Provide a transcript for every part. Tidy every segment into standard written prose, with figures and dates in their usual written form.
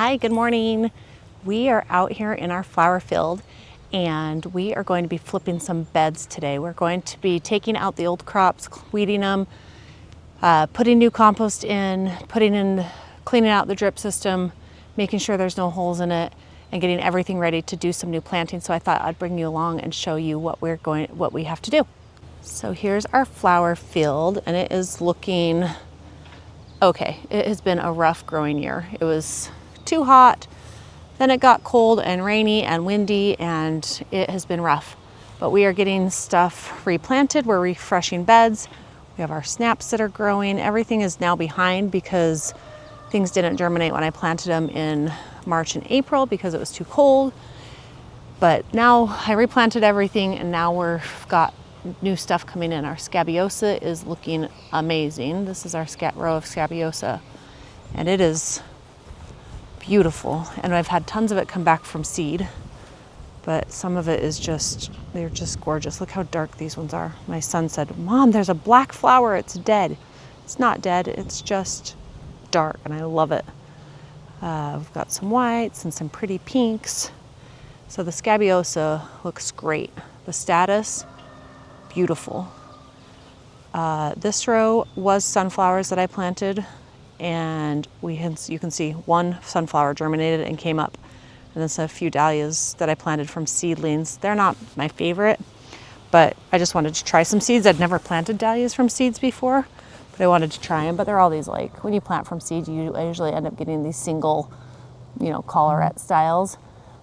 Hi, good morning. We are out here in our flower field and we are going to be flipping some beds today. We're going to be taking out the old crops, weeding them, putting new compost in, cleaning out the drip system, making sure there's no holes in it, and getting everything ready to do some new planting. So I thought I'd bring you along and show you what we have to do. So here's our flower field and it is looking okay. It has been a rough growing year. It was too hot, then it got cold and rainy and windy, and it has been rough. But we are getting stuff replanted. We're refreshing beds. We have our snaps that are growing. Everything is now behind because things didn't germinate when I planted them in March and April because it was too cold. But now I replanted everything and now we've got new stuff coming in. Our scabiosa is looking amazing. This is our row of scabiosa and it is beautiful. And I've had tons of it come back from seed, but some of it is they're just gorgeous. Look how dark these ones are. My son said, "Mom, there's a black flower, it's dead." It's not dead, it's just dark and I love it. We've got some whites and some pretty pinks. So the scabiosa looks great. The status, beautiful. This row was sunflowers that I planted, and you can see one sunflower germinated and came up, and then a few dahlias that I planted from seedlings. They're not my favorite, but I just wanted to try some seeds. I'd never planted dahlias from seeds before, but I wanted to try them. But they're all these, like, when you plant from seeds, I usually end up getting these single, collarette styles.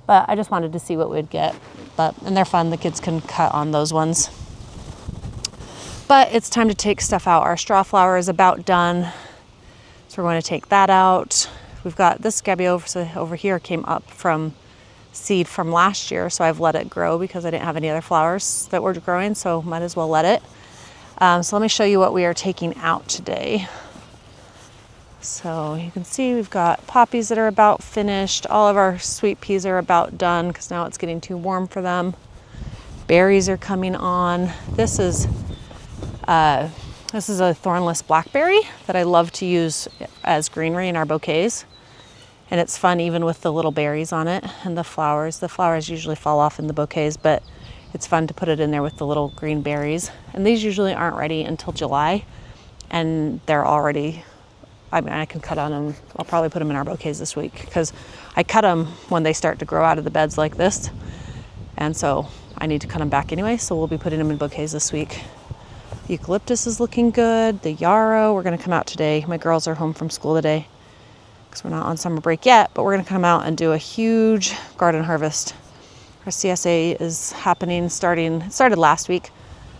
But I just wanted to see what we'd get. And they're fun. The kids can cut on those ones. But it's time to take stuff out. Our straw flower is about done, so we're going to take that out. We've got this scabiosa over here, came up from seed from last year, so I've let it grow because I didn't have any other flowers that were growing, so might as well let it. So let me show you what we are taking out today. So you can see we've got poppies that are about finished. All of our sweet peas are about done because now it's getting too warm for them. Berries are coming on. This is a thornless blackberry that I love to use as greenery in our bouquets. And it's fun even with the little berries on it and the flowers. The flowers usually fall off in the bouquets, but it's fun to put it in there with the little green berries. And these usually aren't ready until July, and they're already, I can cut on them. I'll probably put them in our bouquets this week because I cut them when they start to grow out of the beds like this. And so I need to cut them back anyway, so we'll be putting them in bouquets this week. The eucalyptus is looking good. The yarrow, we're going to come out today. My girls are home from school today because we're not on summer break yet, but we're going to come out and do a huge garden harvest. Our CSA is happening, it started last week,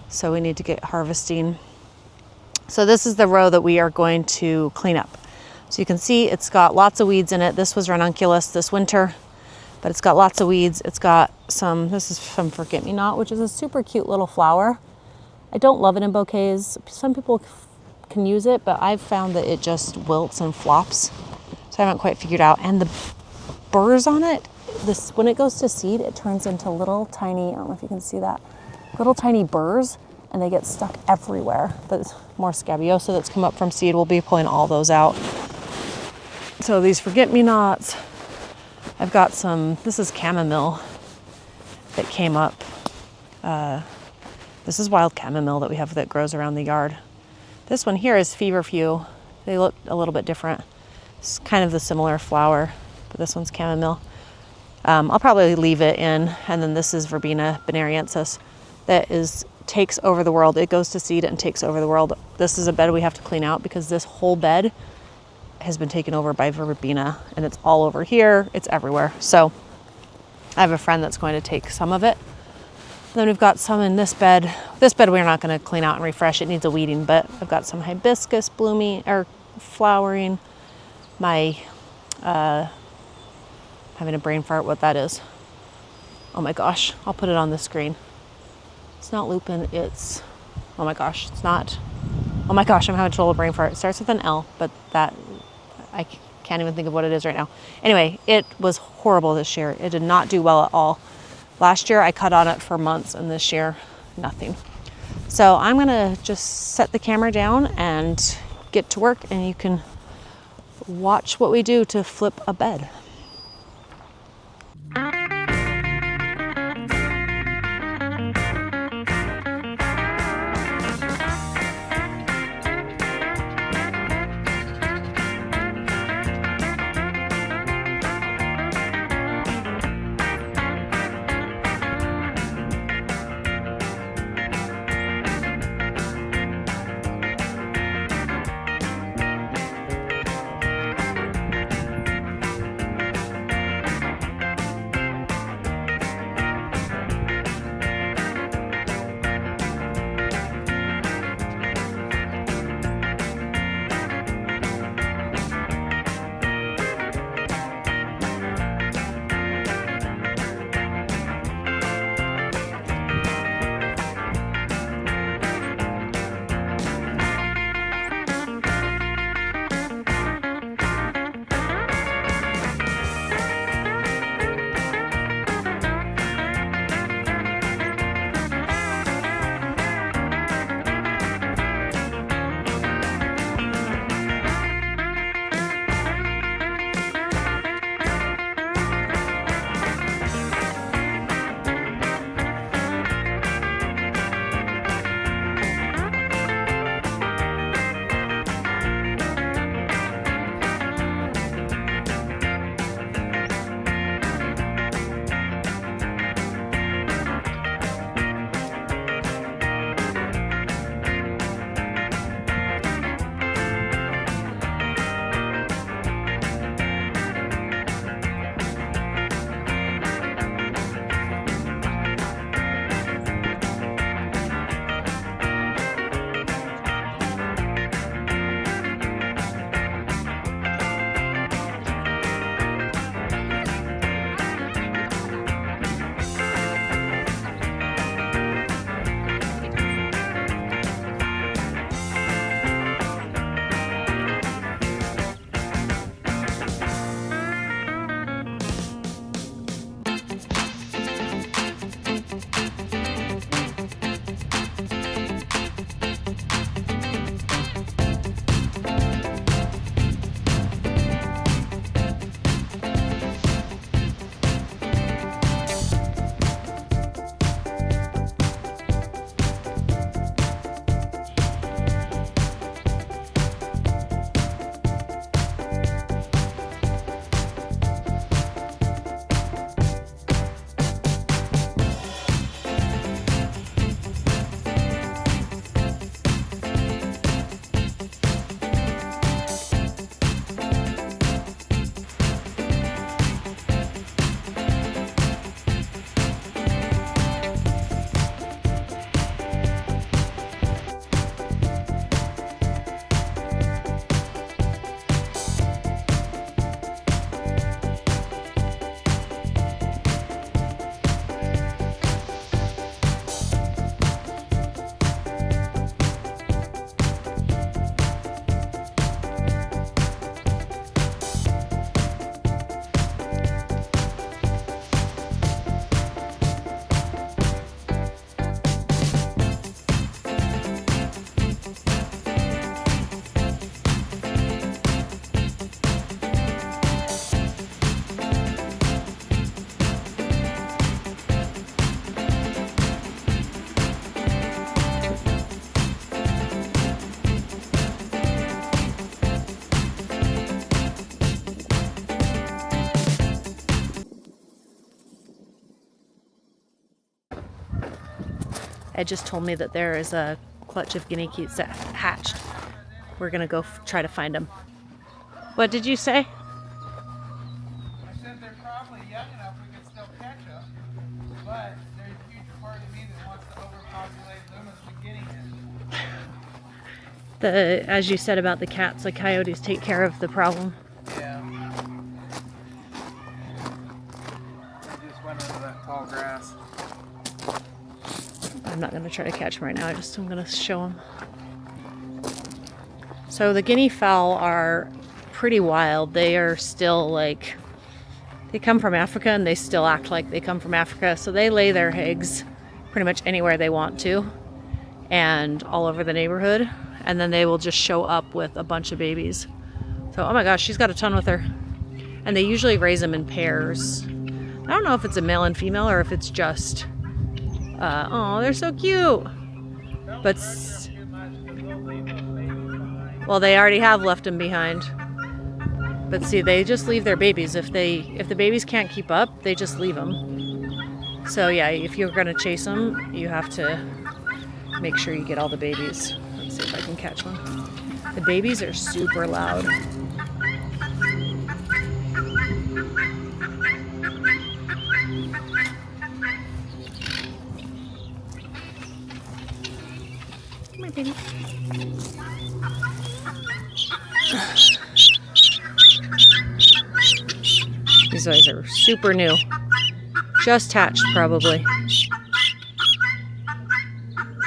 so we need to get harvesting. So this is the row that we are going to clean up. So you can see it's got lots of weeds in it. This was ranunculus this winter, but it's got lots of weeds. It's got this is some forget-me-not, which is a super cute little flower. I don't love it in bouquets. Some people can use it, but I've found that it just wilts and flops. So I haven't quite figured out. And the burrs on it, when it goes to seed, it turns into little tiny, I don't know if you can see that, little tiny burrs, and they get stuck everywhere. But more scabiosa that's come up from seed. We'll be pulling all those out. So these forget-me-nots, I've got this is chamomile that came up. This is wild chamomile that we have that grows around the yard. This one here is feverfew. They look a little bit different. It's kind of the similar flower, but this one's chamomile. I'll probably leave it in. And then this is Verbena bonariensis that takes over the world. It goes to seed and takes over the world. This is a bed we have to clean out because this whole bed has been taken over by Verbena, and it's all over here. It's everywhere. So I have a friend that's going to take some of it. Then we've got some in this bed. This bed we're not going to clean out and refresh. It needs a weeding, but I've got some hibiscus blooming or flowering. My having a brain fart what that is. Oh my gosh, I'll put it on the screen. It's not lupin, it's, oh my gosh, it's not. Oh my gosh, I'm having a total brain fart. It starts with an L, but I can't even think of what it is right now. Anyway, it was horrible this year. It did not do well at all. Last year I cut on it for months, and this year, nothing. So I'm gonna just set the camera down and get to work, and you can watch what we do to flip a bed. Ed just told me that there is a clutch of guinea Keets that hatched. We're gonna go try to find them. What did you say? I said they're probably young enough we could still catch them, but there's a huge part of me that wants to overpopulate Loomis with Guinea hens. As you said about the cats, the coyotes take care of the problem. Yeah. They just went into that tall grass. I'm not going to try to catch them right now. I'm going to show them. So the guinea fowl are pretty wild. They are still like, they come from Africa and they still act like they come from Africa. So they lay their eggs pretty much anywhere they want to and all over the neighborhood. And then they will just show up with a bunch of babies. So, oh my gosh, she's got a ton with her. And they usually raise them in pairs. I don't know if it's a male and female or if it's just, oh, they're so cute. But, well, they already have left them behind. But see, they just leave their babies. If the babies can't keep up, they just leave them. So yeah, if you're gonna chase them, you have to make sure you get all the babies. Let's see if I can catch one. The babies are super loud. Come here, baby. These guys are super new. Just hatched, probably.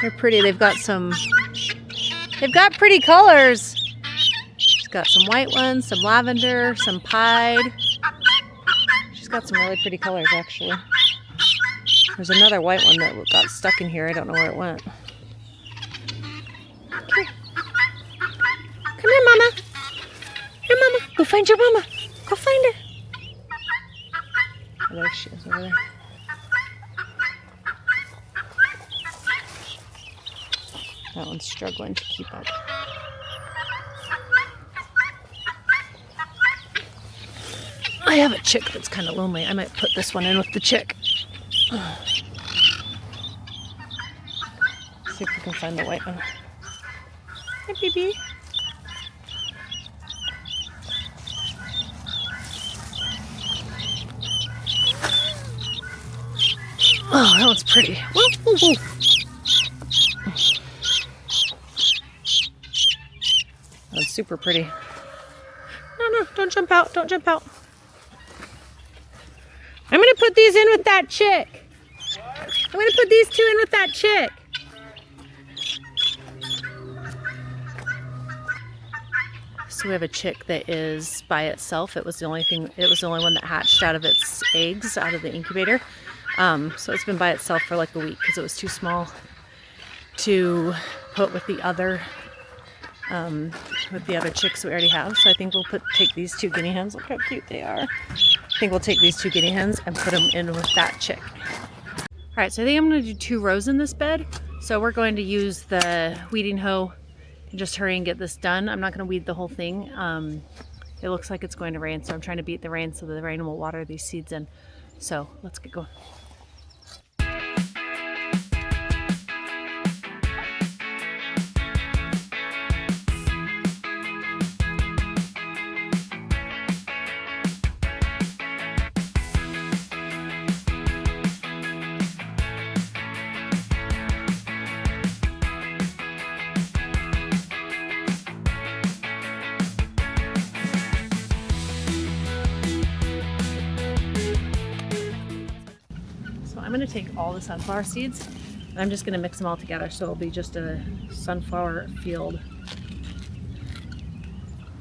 They're pretty. They've got pretty colors. She's got some white ones, some lavender, some pied. She's got some really pretty colors, actually. There's another white one that got stuck in here. I don't know where it went. Come here, Mama. Here, Mama. Go find your Mama. Go find her. Oh, there she is over there. That one's struggling to keep up. I have a chick that's kind of lonely. I might put this one in with the chick. See if we can find the white one. Hi, baby. Oh, that one's pretty. Woo, woo, woo. That's super pretty. No, don't jump out. Don't jump out. I'm going to put these in with that chick. I'm going to put these two in with that chick. So we have a chick that is by itself. It was the only one that hatched out of its eggs out of the incubator. So it's been by itself for like a week because it was too small to put with the other chicks we already have. So I think we'll take these two guinea hens. Look how cute they are. I think we'll take these two guinea hens and put them in with that chick. All right, so I think I'm going to do 2 rows in this bed. So we're going to use the weeding hoe and just hurry and get this done. I'm not going to weed the whole thing. It looks like it's going to rain, so I'm trying to beat the rain so the rain will water these seeds in. So let's get going. I'm going to take all the sunflower seeds and I'm just going to mix them all together so it'll be just a sunflower field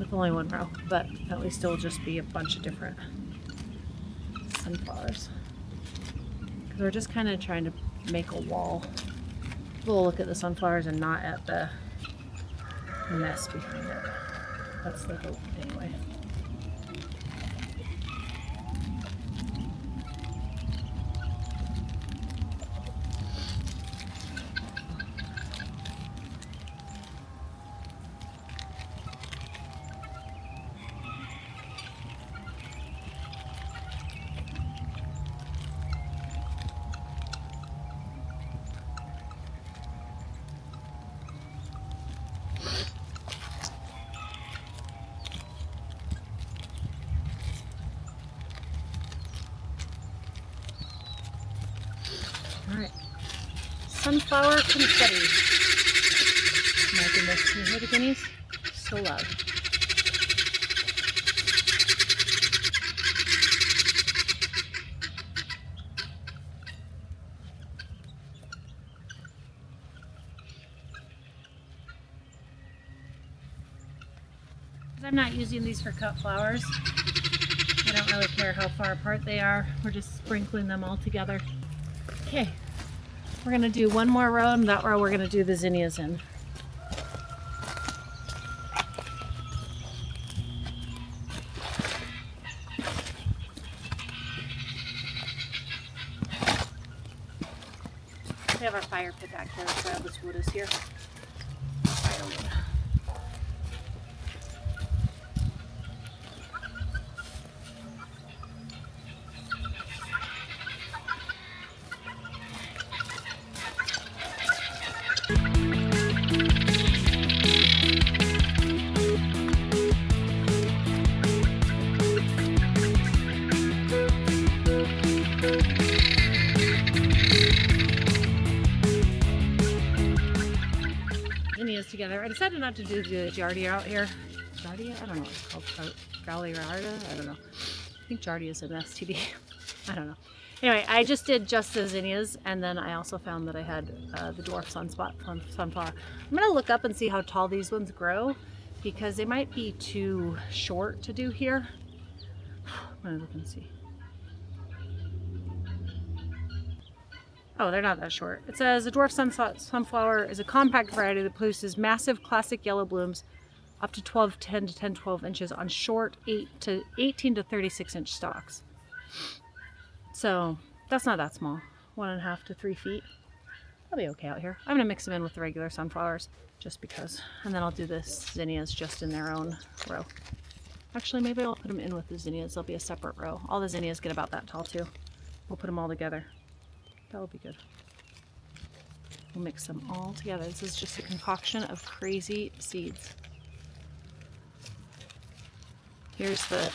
with only 1 row, but at least it'll just be a bunch of different sunflowers because we're just kind of trying to make a wall. We'll look at the sunflowers and not at the mess behind it. That's the hope anyway. sunflower confetti. My goodness, can you hear the guineas? So loud. I'm not using these for cut flowers. I don't really care how far apart they are. We're just sprinkling them all together. Okay, we're gonna do one more row, and that row we're gonna do the zinnias in. We have our fire pit back here, so all this wood is here. Firewood. Zinnias together. I decided not to do the Giardia out here. Giardia? I don't know what it's called. Galliarda? I don't know. I think Giardia is an STD. I don't know. Anyway, I just did just the zinnias, and then I also found that I had the dwarf sunflower. I'm going to look up and see how tall these ones grow, because they might be too short to do here. I'm going to look and see. Oh, they're not that short. It says a dwarf sunflower is a compact variety that produces massive classic yellow blooms up to 10 to 12 inches on short 18 to 36 inch stalks. So that's not that small. 1.5 to 3 feet. I'll be okay out here. I'm gonna mix them in with the regular sunflowers just because. And then I'll do the zinnias just in their own row. Actually, maybe I'll put them in with the zinnias. They'll be a separate row. All the zinnias get about that tall too. We'll put them all together. That'll be good. We'll mix them all together. This is just a concoction of crazy seeds. Here's the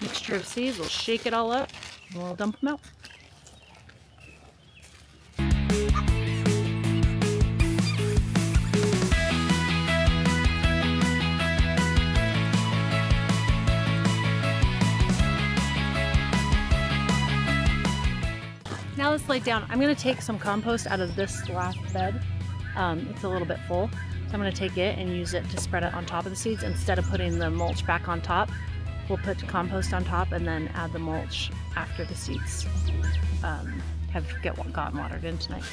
mixture of seeds. We'll shake it all up and we'll dump them out. Now let's lay down. I'm going to take some compost out of this last bed. It's a little bit full. So I'm going to take it and use it to spread it on top of the seeds. Instead of putting the mulch back on top, we'll put compost on top and then add the mulch after the seeds have gotten watered in tonight.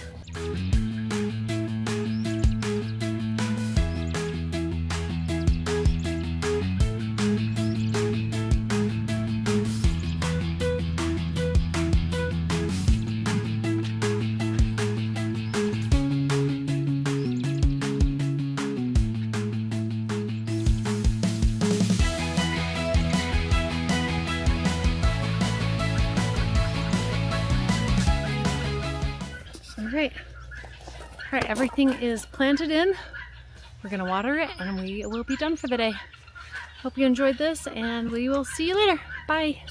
All right, everything is planted in. We're gonna water it and we will be done for the day. Hope you enjoyed this and we will see you later. Bye.